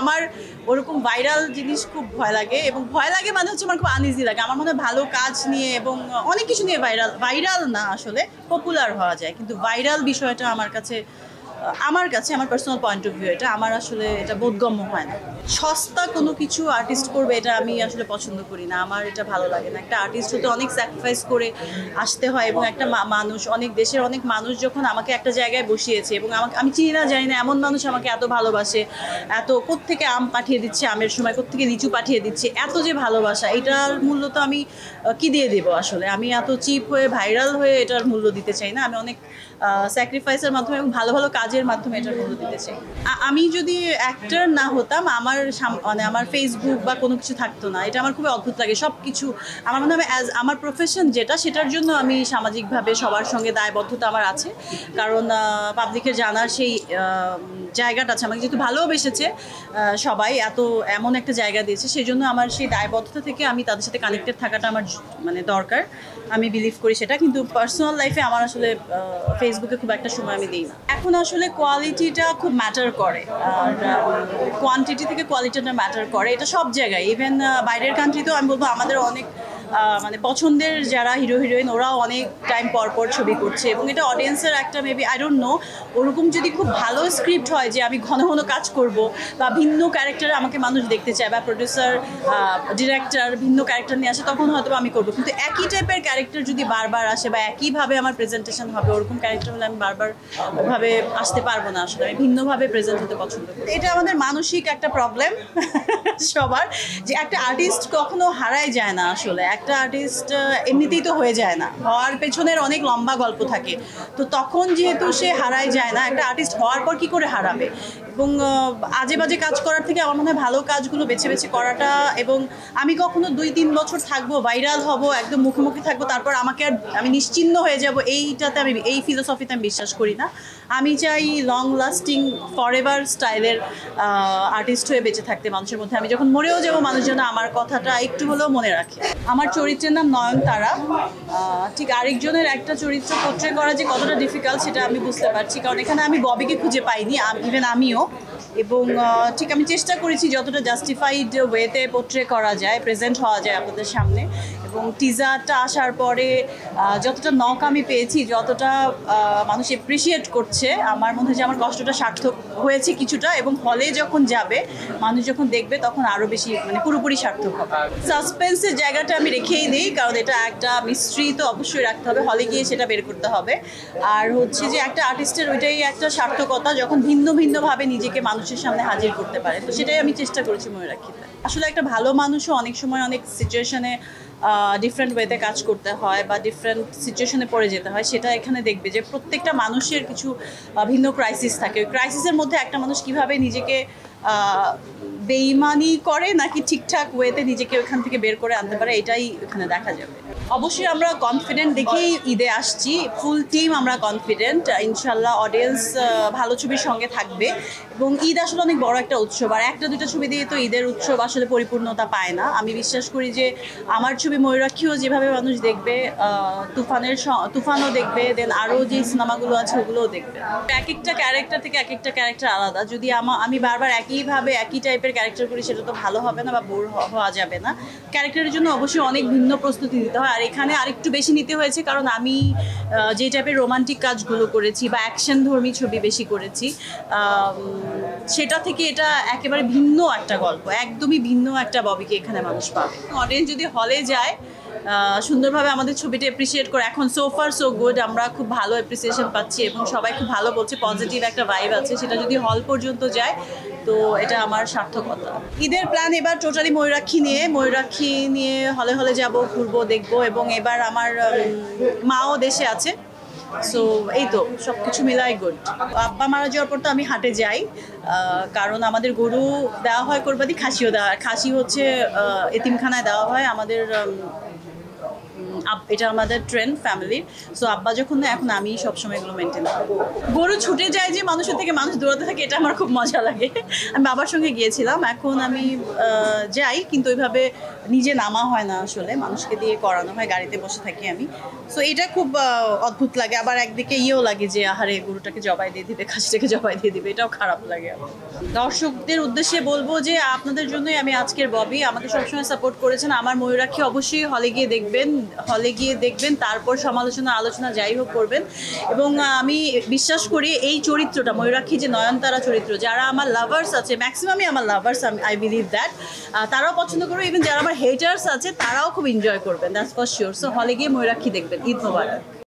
আমার ওরকম ভাইরাল জিনিস খুব ভয় লাগে, এবং ভয় লাগে মানে হচ্ছে আমার খুব আনইজি লাগে। আমার মনে হয় ভালো কাজ নিয়ে এবং অনেক কিছু নিয়ে ভাইরাল না আসলে পপুলার হওয়া যায়, কিন্তু ভাইরাল বিষয়টা আমার পার্সোনাল পয়েন্ট অফ ভিউ এটা আমার আসলে এটা বোধগম্য হয় না। সস্তা কোনো কিছু আর্টিস্ট করবে এটা আমি আসলে পছন্দ করি না, আমার এটা ভালো লাগে না। একটা আর্টিস্ট হতে অনেক স্যাক্রিফাইস করে আসতে হয়, এবং একটা মানুষ, অনেক দেশের অনেক মানুষ যখন আমাকে একটা জায়গায় বসিয়েছে এবং আমি চিনি না জানি না এমন মানুষ আমাকে এত ভালোবাসে, এত কোত্থেকে আম পাঠিয়ে দিচ্ছে, আমের সময় কোত্থেকে লিচু পাঠিয়ে দিচ্ছে, এত যে ভালোবাসা, এটার মূল্য তো আমি কি দিয়ে দেবো আসলে। আমি এত চিপ হয়ে ভাইরাল হয়ে এটার মূল্য দিতে চাই না। আমি অনেক স্যাক্রিফাইসের মাধ্যমে এবং ভালো ভালো কাজের মাধ্যমে এটার মূল্য দিতে চাই। আমি যদি অ্যাক্টর না হতাম, মানে আমার ফেসবুক বা কোনো কিছু থাকতো না। এটা আমার খুবই অদ্ভুত লাগে। সব কিছু আমার মনে হয় অ্যাজ আমার প্রফেশন যেটা, সেটার জন্য আমি সামাজিকভাবে সবার সঙ্গে দায়বদ্ধতা আমার আছে, কারণ পাবলিকের জানার সেই জায়গাটা আছে। আমাকে যেহেতু ভালোবেসেছে সবাই, এমন একটা জায়গা দিয়েছে, সেই জন্য আমার সেই দায়বদ্ধতা থেকে আমি তাদের সাথে কানেক্টেড থাকাটা আমার মানে দরকার, আমি বিলিভ করি সেটা। কিন্তু পার্সোনাল লাইফে আমার আসলে ফেসবুকে খুব একটা সময় আমি দিই না। এখন আসলে কোয়ালিটিটা খুব ম্যাটার করে, আর কোয়ান্টিটি থেকে কোয়ালিটিটা ম্যাটার করে, এটা সব জায়গায়। ইভেন বাইরের কান্ট্রিতেও আমি বলবো আমাদের অনেক মানে পছন্দের যারা হিরো হিরোইন, ওরাও অনেক টাইম পর পর ছবি করছে, এবং এটা অডিয়েন্সের একটা মেবি আই ডোন্ট নো, ওরকম যদি খুব ভালো স্ক্রিপ্ট হয় যে আমি ঘন ঘন কাজ করব, বা ভিন্ন ক্যারেক্টারে আমাকে মানুষ দেখতে চায়, বা প্রডিউসার ডিরেক্টর ভিন্ন ক্যারেক্টার নিয়ে আসে, তখন হয়তো আমি করবো। কিন্তু একই টাইপের ক্যারেক্টার যদি বারবার আসে বা একইভাবে আমার প্রেজেন্টেশন হবে, ওরকম ক্যারেক্টার হলে আমি বারবার ওইভাবে আসতে পারবো না। আসলে আমি ভিন্নভাবে প্রেজেন্ট হতে পছন্দ করি। এটা আমাদের মানসিক একটা প্রবলেম সবার, যে একটা আর্টিস্ট কখনো হারায় যায় না। আসলে একটা আর্টিস্ট এমনিতেই তো হয়ে যায় না, হওয়ার পেছনের অনেক লম্বা গল্প থাকে। তো তখন যেহেতু সে হারায় যায় না, একটা আর্টিস্ট হওয়ার পর কি করে হারাবে? এবং আজে বাজে কাজ করার থেকে আমার মনে হয় ভালো কাজগুলো বেছে বেছে করাটা। এবং আমি কখনো 2-3 বছর থাকবো, ভাইরাল হব, একদম মুখে মুখে থাকবো, তারপর আমি নিশ্চিহ্ন হয়ে যাব, এইটাতে আমি এই ফিলোসফিতে আমি বিশ্বাস করি না। আমি চাই লং লাস্টিং ফরএভার স্টাইলের আর্টিস্ট হয়ে বেঁচে থাকতে মানুষের মধ্যে। আমি যখন মরেও যাবো, মানুষ যেন আমার কথাটা একটু হলেও মনে রাখে। আমার চরিত্রের নাম নয়নতারা। ঠিক আরেকজনের একটা চরিত্র পোট্রে করা যে কতটা ডিফিকাল্ট সেটা আমি বুঝতে পারছি, কারণ এখানে আমি ববিকে খুঁজে পাইনি, ইভেন আমিও। এবং ঠিক আমি চেষ্টা করেছি যতটা জাস্টিফাইড ওয়েতে পোট্রে করা যায়, প্রেজেন্ট হওয়া যায় আপনাদের সামনে। এবং টিজারটা আসার পরে যতটা নক আমি পেয়েছি, যতটা মানুষ এপ্রিসিয়েট করছে, আমার মনে হয় যে আমার কষ্টটা সার্থক হয়েছে কিছুটা। এবং হলে যখন যাবে, মানুষ যখন দেখবে, তখন আরও বেশি মানে পুরোপুরি সার্থক হবে। সাসপেন্সের জায়গাটা আমি রেখেই দিই, কারণ এটা একটা মিস্ট্রি তো অবশ্যই রাখতে হবে, হলে গিয়ে সেটা বের করতে হবে। আর হচ্ছে যে একটা আর্টিস্টের ওইটাই একটা সার্থকতা, যখন ভিন্ন ভিন্নভাবে নিজেকে মানুষের সামনে হাজির করতে পারে। তো সেটাই আমি চেষ্টা করেছি ময়ূরাক্ষীতে। আসলে একটা ভালো মানুষও অনেক সময় অনেক সিচুয়েশনে ডিফারেন্ট ওয়েতে কাজ করতে হয়, বা ডিফারেন্ট সিচুয়েশনে পড়ে যেতে হয়। সেটা এখানে দেখবে যে প্রত্যেকটা মানুষের কিছু ভিন্ন ক্রাইসিস থাকে। ওই ক্রাইসিসের মধ্যে একটা মানুষ কীভাবে নিজেকে বেইমানি করে, নাকি ঠিকঠাক ওয়েতে নিজেকে ওইখান থেকে বের করে আনতে পারে, এটাই এখানে দেখা যাবে। অবশ্যই আমরা কনফিডেন্ট দেখেই ঈদে আসছি, ফুল টিম আমরা কনফিডেন্ট। ইনশাল্লাহ অডিয়েন্স ভালো ছবির সঙ্গে থাকবে। এবং ঈদ আসলে অনেক বড় একটা উৎসব, আর একটা দুটো ছবি দিয়ে তো ঈদের উৎসব আসলে পরিপূর্ণতা পায় না। আমি বিশ্বাস করি যে আমার ছবি ময়ূরাক্ষীও যেভাবে মানুষ দেখবে, তুফানও দেখবে, দেন আরও যে সিনেমাগুলো আছে ওগুলোও দেখবে। এক একটা ক্যারেক্টার থেকে এক একটা ক্যারেক্টার আলাদা। যদি আমি বারবার একইভাবে একই টাইপের ক্যারেক্টার করি, সেটা তো ভালো হবে না বা বোর হওয়া যাবে না। ক্যারেক্টারের জন্য অবশ্যই অনেক ভিন্ন প্রস্তুতি নিতে হয়, আর এখানে আরেকটু বেশি নিতে হয়েছে, কারণ আমি যে টাইপের রোমান্টিক কাজগুলো করেছি বা অ্যাকশনধর্মী ছবি বেশি করেছি, সেটা থেকে এটা একেবারে ভিন্ন একটা গল্প, একদমই ভিন্ন একটা ববিকে এখানে মানুষ পাবে। অডিয়েন্স যদি হলে যায়, সুন্দরভাবে আমাদের ছবিটা অ্যাপ্রিসিয়েট করে, এখন সো ফার সো গুড, আমরা খুব ভালো অ্যাপ্রিসিয়েশন পাচ্ছি এবং সবাই খুব ভালো বলছে, পজিটিভ একটা ভাইব আছে, সেটা যদি হল পর্যন্ত যায়, তো এটা আমার সার্থকতা। ঈদের প্ল্যান এবার টোটালি ময়ূরাক্ষী নিয়ে হলে হলে যাব, ঘুরবো, দেখবো। এবং এবার আমার মাও দেশে আছে, সো এই তো সব কিছু মিলাই গুড। আব্বা মারা যাওয়ার পর তো আমি হাটে যাই, কারণ আমাদের গরু দেওয়া হয় কোরবানি, খাসিও দেওয়া হয়। খাসি হচ্ছে এতিমখানায় দেওয়া হয়, আমাদের এটা আমাদের ট্রেন্ড ফ্যামিলির। সো আব্বা যখন না, এখন আমি সবসময় এগুলো মেনটেন করবো। গরু ছুটে যায় যে মানুষের থেকে মানুষ দৌড়াতে থাকে, এটা আমার খুব মজা লাগে। আমি বাবার সঙ্গে গিয়েছিলাম, এখন আমি যাই, কিন্তু ওইভাবে নিজে নামা হয় না আসলে, মানুষকে দিয়ে করানো হয়, গাড়িতে বসে থাকি আমি। সো এটা খুব অদ্ভুত লাগে। আবার একদিকে ইয়েও লাগে যে আহারে গরুটাকে জবাই দিয়ে দিবে, খাসিটাকে জবাই দিয়ে দিবে, এটাও খারাপ লাগে। দর্শকদের উদ্দেশ্যে বলবো যে আপনাদের জন্যই আমি আজকের ববি, আমাকে সবসময় সাপোর্ট করেছেন। আমার ময়ূরাক্ষী অবশ্যই হলে গিয়ে দেখবেন, তারপর সমালোচনা আলোচনা যাই হোক করবেন। এবং আমি বিশ্বাস করি এই চরিত্রটা, ময়ূরাক্ষী যে নয়নতারা চরিত্র, যারা আমার লাভার্স আছে, ম্যাক্সিমামই আমার লাভার্স, আই বিলিভ দ্যাট, তারাও পছন্দ করবে। ইভেন যারা আমার হেটার্স আছে তারাও খুব এনজয় করবেন, দ্যাটস ফর শিওর। সো হলে গিয়ে ময়ূরাক্ষী দেখবেন। ঈদ মোবারক।